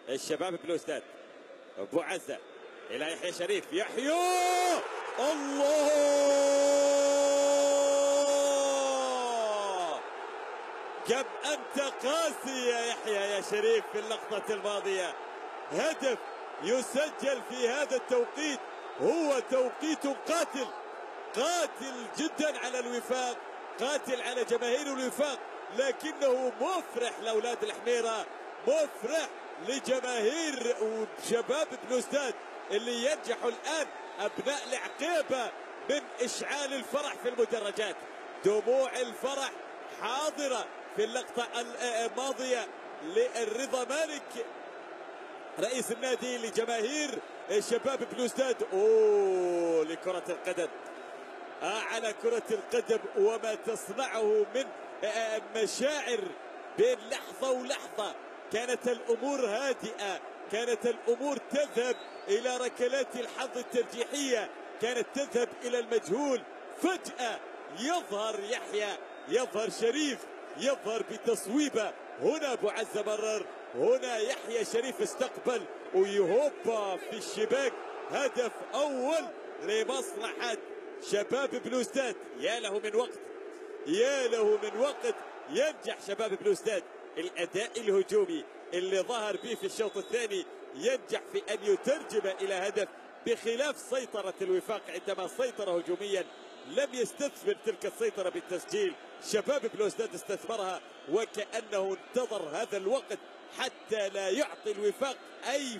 الشباب بلوزداد. ابو عزه الى يحيى شريف. يحيى الله، كم انت قاسي يا يحيى يا شريف في اللقطه الماضيه. هدف يسجل في هذا التوقيت، هو توقيت قاتل، قاتل جدا على الوفاق، قاتل على جماهير الوفاق، لكنه مفرح لاولاد الحميره، مفرح لجماهير وشباب بلوزداد اللي ينجحوا الان ابناء العقيبه من اشعال الفرح في المدرجات. دموع الفرح حاضره في اللقطه الماضيه للرضا مالك رئيس النادي لجماهير شباب بلوزداد. لكرة القدم، على كرة القدم وما تصنعه من مشاعر بين لحظة ولحظة. كانت الأمور هادئة، كانت الأمور تذهب إلى ركلات الحظ الترجيحية، كانت تذهب إلى المجهول. فجأة يظهر يحيى، يظهر شريف، يظهر بتصويبة. هنا أبو عزة مرر، هنا يحيى شريف استقبل ويهوبا في الشباك. هدف أول لمصلحة شباب بلوزداد. يا له من وقت، يا له من وقت ينجح شباب بلوزداد. الأداء الهجومي اللي ظهر به في الشوط الثاني ينجح في أن يترجم إلى هدف، بخلاف سيطرة الوفاق عندما سيطر هجوميا لم يستثمر تلك السيطرة بالتسجيل. شباب بلوزداد استثمرها وكأنه انتظر هذا الوقت حتى لا يعطي الوفاق أي